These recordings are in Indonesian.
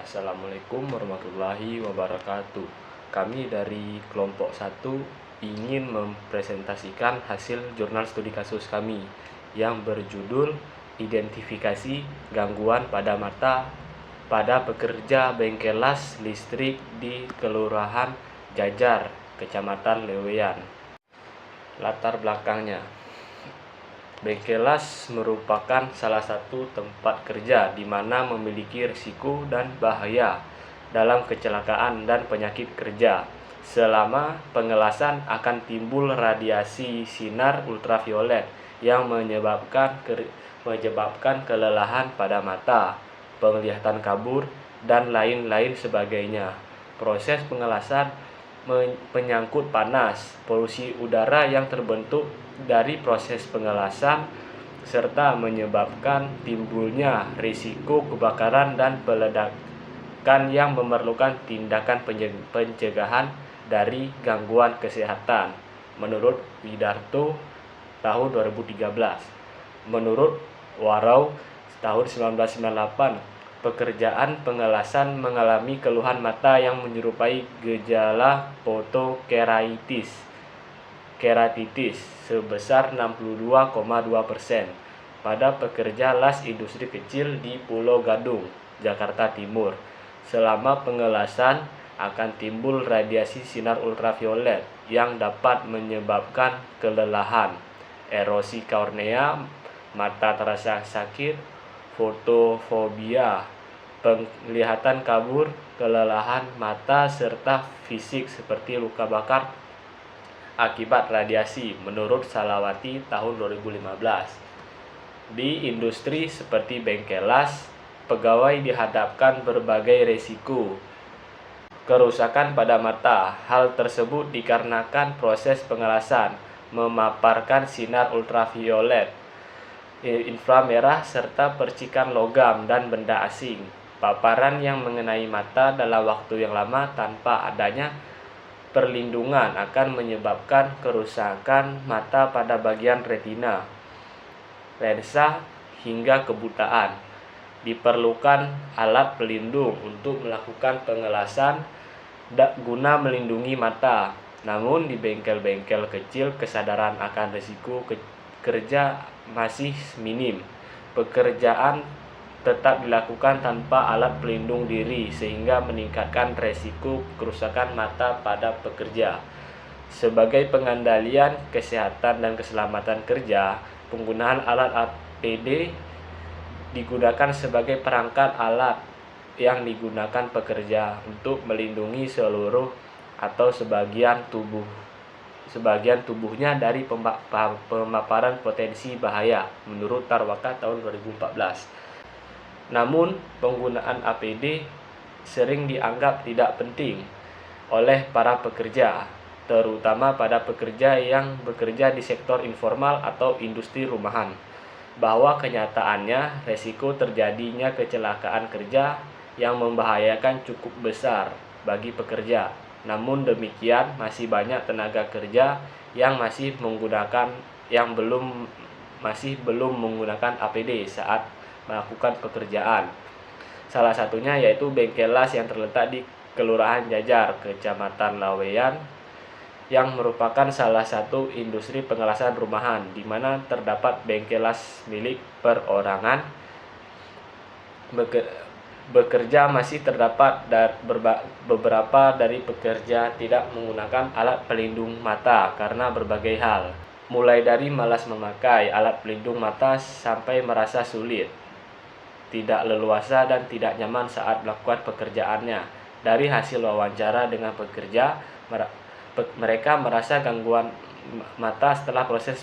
Assalamualaikum warahmatullahi wabarakatuh. Kami dari kelompok 1 ingin mempresentasikan hasil jurnal studi kasus kami yang berjudul Identifikasi Gangguan pada Mata pada Pekerja Bengkel Las Listrik di Kelurahan Jajar, Kecamatan Lewean. Latar belakangnya, bengkel las merupakan salah satu tempat kerja di mana memiliki risiko dan bahaya dalam kecelakaan dan penyakit kerja. Selama pengelasan akan timbul radiasi sinar ultraviolet yang menyebabkan kelelahan pada mata, penglihatan kabur, dan lain-lain sebagainya. Proses pengelasan menyangkut panas, polusi udara yang terbentuk dari proses pengelasan, serta menyebabkan timbulnya risiko kebakaran dan peledakan yang memerlukan tindakan pencegahan dari gangguan kesehatan. Menurut Widarto tahun 2013. Menurut Warau tahun 1998, pekerjaan pengelasan mengalami keluhan mata yang menyerupai gejala fotokeratitis sebesar 62,2% pada pekerja las industri kecil di Pulau Gadung, Jakarta Timur. Selama pengelasan akan timbul radiasi sinar ultraviolet yang dapat menyebabkan kelelahan, erosi kornea, mata terasa sakit, fotofobia, penglihatan kabur, kelelahan mata, serta fisik seperti luka bakar akibat radiasi, menurut Salawati tahun 2015. Di industri seperti bengkel las, pegawai dihadapkan berbagai risiko kerusakan pada mata. Hal tersebut dikarenakan proses pengelasan memaparkan sinar ultraviolet, inframerah, serta percikan logam dan benda asing. Paparan yang mengenai mata dalam waktu yang lama tanpa adanya perlindungan akan menyebabkan kerusakan mata pada bagian retina, lensa, hingga kebutaan. Diperlukan alat pelindung untuk melakukan pengelasan guna melindungi mata. Namun di bengkel-bengkel kecil kesadaran akan risiko kerja masih minim. Pekerjaan tetap dilakukan tanpa alat pelindung diri sehingga meningkatkan resiko kerusakan mata pada pekerja. Sebagai pengandalian kesehatan dan keselamatan kerja, penggunaan alat APD digunakan sebagai perangkat alat yang digunakan pekerja untuk melindungi seluruh atau sebagian tubuhnya dari pemaparan potensi bahaya, menurut Tarwaka tahun 2014. Namun, penggunaan APD sering dianggap tidak penting oleh para pekerja, terutama pada pekerja yang bekerja di sektor informal atau industri rumahan, bahwa kenyataannya resiko terjadinya kecelakaan kerja yang membahayakan cukup besar bagi pekerja. Namun demikian, masih banyak tenaga kerja yang masih belum menggunakan APD saat melakukan pekerjaan. Salah satunya yaitu bengkel las yang terletak di Kelurahan Jajar, Kecamatan Lewean, yang merupakan salah satu industri pengelasan rumahan di mana terdapat bengkel las milik perorangan. Bekerja masih terdapat beberapa dari pekerja tidak menggunakan alat pelindung mata karena berbagai hal, mulai dari malas memakai alat pelindung mata sampai merasa sulit, tidak leluasa, dan tidak nyaman saat melakukan pekerjaannya. Dari hasil wawancara dengan pekerja, mereka merasa gangguan mata setelah proses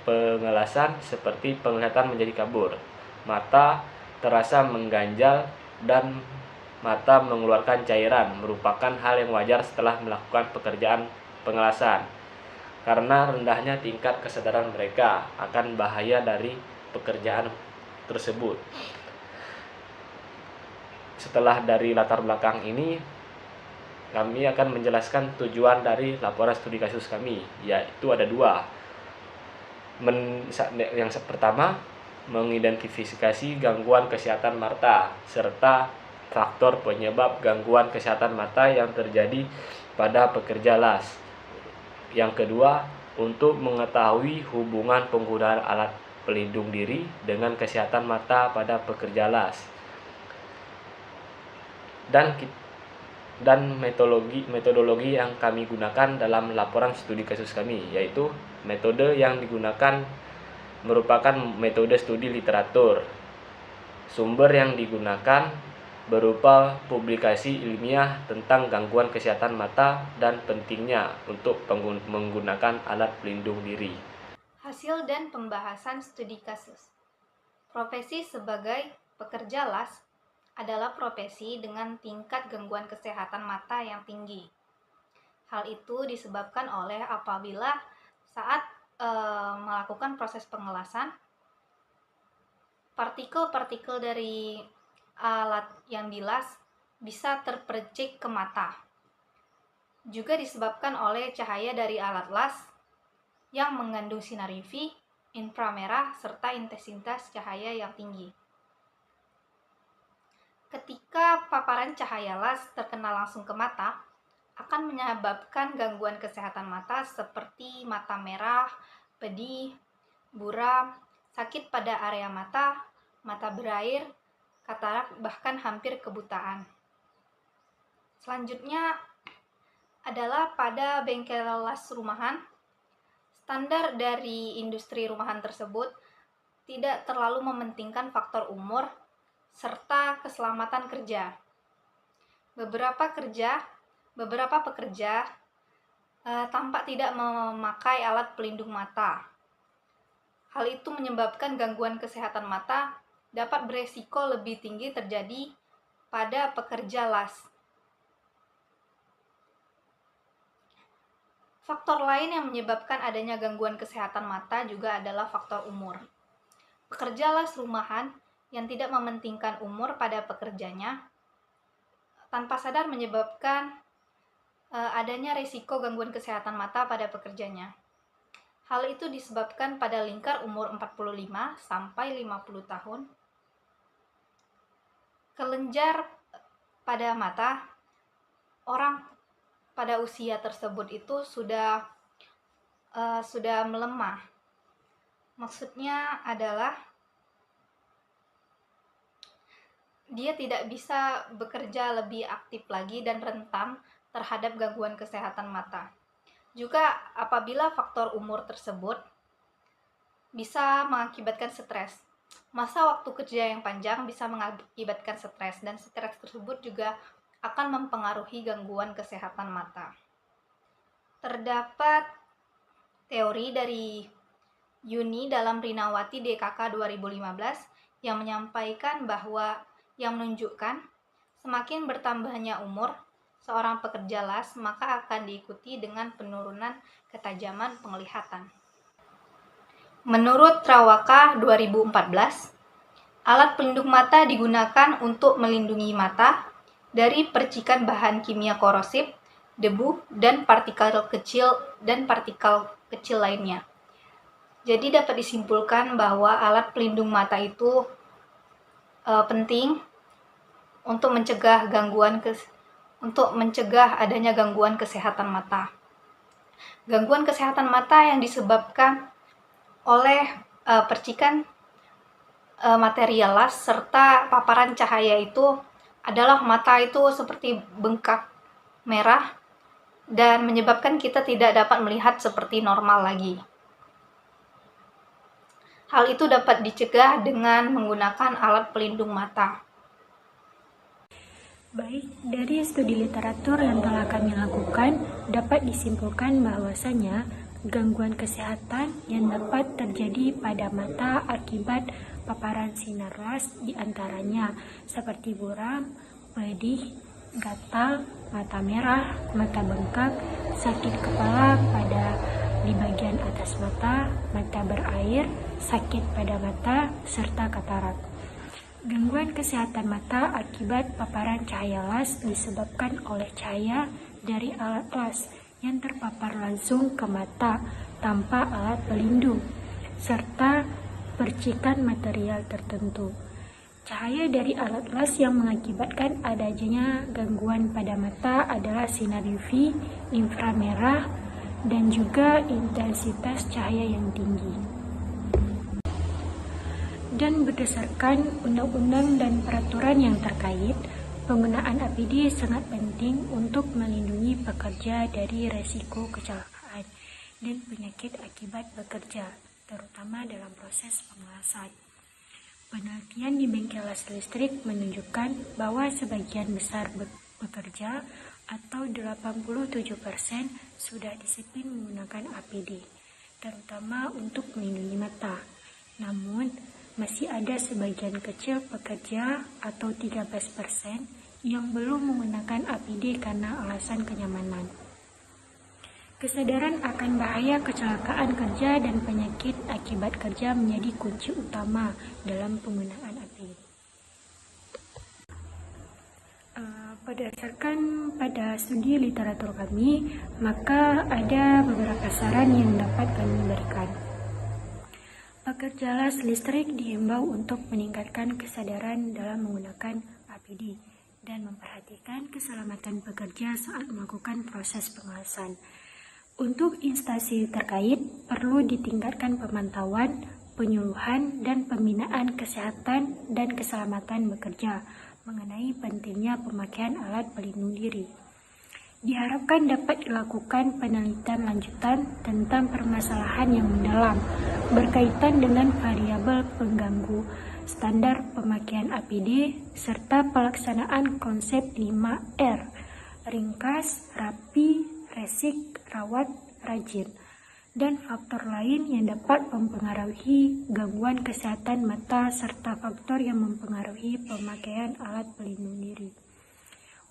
pengelasan seperti penglihatan menjadi kabur, mata terasa mengganjal, dan mata mengeluarkan cairan, merupakan hal yang wajar setelah melakukan pekerjaan pengelasan karena rendahnya tingkat kesadaran mereka akan bahaya dari pekerjaan tersebut. Setelah dari latar belakang ini, kami akan menjelaskan tujuan dari laporan studi kasus kami, yaitu ada dua. Yang pertama, mengidentifikasi gangguan kesehatan mata serta faktor penyebab gangguan kesehatan mata yang terjadi pada pekerja las. Yang kedua, untuk mengetahui hubungan penggunaan alat pelindung diri dengan kesehatan mata pada pekerja las. Dan metodologi yang kami gunakan dalam laporan studi kasus kami, yaitu metode yang digunakan merupakan metode studi literatur. Sumber yang digunakan berupa publikasi ilmiah tentang gangguan kesehatan mata dan pentingnya untuk menggunakan alat pelindung diri. Hasil dan pembahasan studi kasus. Profesi sebagai pekerja las adalah profesi dengan tingkat gangguan kesehatan mata yang tinggi. Hal itu disebabkan oleh apabila saat melakukan proses pengelasan, partikel-partikel dari alat yang dilas bisa terpercik ke mata. Juga disebabkan oleh cahaya dari alat las yang mengandung sinar UV, inframerah, serta intensitas cahaya yang tinggi. Ketika paparan cahaya las terkena langsung ke mata, akan menyebabkan gangguan kesehatan mata seperti mata merah, pedih, buram, sakit pada area mata, mata berair, katarak, bahkan hampir kebutaan. Selanjutnya adalah pada bengkel las rumahan. Standar dari industri rumahan tersebut tidak terlalu mementingkan faktor umur serta keselamatan kerja. Beberapa pekerja tampak tidak memakai alat pelindung mata. Hal itu menyebabkan gangguan kesehatan mata dapat beresiko lebih tinggi terjadi pada pekerja las. Faktor lain yang menyebabkan adanya gangguan kesehatan mata juga adalah faktor umur. Pekerja las rumahan yang tidak mementingkan umur pada pekerjanya tanpa sadar menyebabkan adanya risiko gangguan kesehatan mata pada pekerjanya. Hal itu disebabkan pada lingkar umur 45 sampai 50 tahun. Kelenjar pada mata orang pada usia tersebut itu sudah melemah. Maksudnya adalah dia tidak bisa bekerja lebih aktif lagi dan rentan terhadap gangguan kesehatan mata. Juga apabila faktor umur tersebut bisa mengakibatkan stres. Masa waktu kerja yang panjang bisa mengakibatkan stres, dan stres tersebut juga akan mempengaruhi gangguan kesehatan mata. Terdapat teori dari Yuni dalam Rinawati DKK 2015 yang menunjukkan semakin bertambahnya umur seorang pekerja las, maka akan diikuti dengan penurunan ketajaman penglihatan. Menurut Trawaka 2014, alat pelindung mata digunakan untuk melindungi mata dari percikan bahan kimia korosif, debu, dan partikel kecil lainnya. Jadi dapat disimpulkan bahwa alat pelindung mata itu penting untuk mencegah adanya gangguan kesehatan mata. Gangguan kesehatan mata yang disebabkan oleh percikan material las serta paparan cahaya itu adalah mata itu seperti bengkak merah dan menyebabkan kita tidak dapat melihat seperti normal lagi. Hal itu dapat dicegah dengan menggunakan alat pelindung mata. Baik, dari studi literatur yang telah kami lakukan, dapat disimpulkan bahwasanya gangguan kesehatan yang dapat terjadi pada mata akibat paparan sinar las diantaranya seperti buram, pedih, gatal, mata merah, mata bengkak, sakit kepala di bagian atas mata, mata berair, sakit pada mata, serta katarak. Gangguan kesehatan mata akibat paparan cahaya las disebabkan oleh cahaya dari alat las yang terpapar langsung ke mata tanpa alat pelindung, serta percikan material tertentu. Cahaya dari alat las yang mengakibatkan adanya gangguan pada mata adalah sinar UV, inframerah, dan juga intensitas cahaya yang tinggi. Dan berdasarkan undang-undang dan peraturan yang terkait, penggunaan APD sangat penting untuk melindungi pekerja dari resiko kecelakaan dan penyakit akibat bekerja, terutama dalam proses pengelasan. Penelitian di bengkel las listrik menunjukkan bahwa sebagian besar pekerja atau 87% sudah disiplin menggunakan APD, terutama untuk melindungi mata. Namun, masih ada sebagian kecil pekerja atau 13% yang belum menggunakan APD karena alasan kenyamanan. Kesadaran akan bahaya kecelakaan kerja dan penyakit akibat kerja menjadi kunci utama dalam penggunaan APD. Berdasarkan pada studi literatur kami, maka ada beberapa saran yang dapat kami berikan. Pekerja las listrik diimbau untuk meningkatkan kesadaran dalam menggunakan APD dan memperhatikan keselamatan pekerja saat melakukan proses pengelasan. Untuk instansi terkait, perlu ditingkatkan pemantauan, penyuluhan, dan pembinaan kesehatan dan keselamatan bekerja mengenai pentingnya pemakaian alat pelindung diri. Diharapkan dapat dilakukan penelitian lanjutan tentang permasalahan yang mendalam berkaitan dengan variabel pengganggu, standar pemakaian APD, serta pelaksanaan konsep 5R, ringkas, rapi, resik, rawat, rajin, dan faktor lain yang dapat mempengaruhi gangguan kesehatan mata serta faktor yang mempengaruhi pemakaian alat pelindung diri.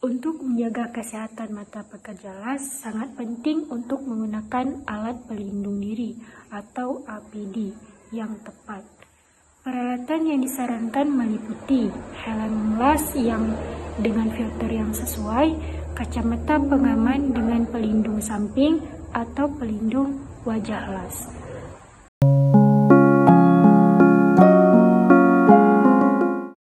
Untuk menjaga kesehatan mata pekerja las, sangat penting untuk menggunakan alat pelindung diri atau APD yang tepat. Peralatan yang disarankan meliputi helm las yang dengan filter yang sesuai, kacamata pengaman dengan pelindung samping atau pelindung wajah las.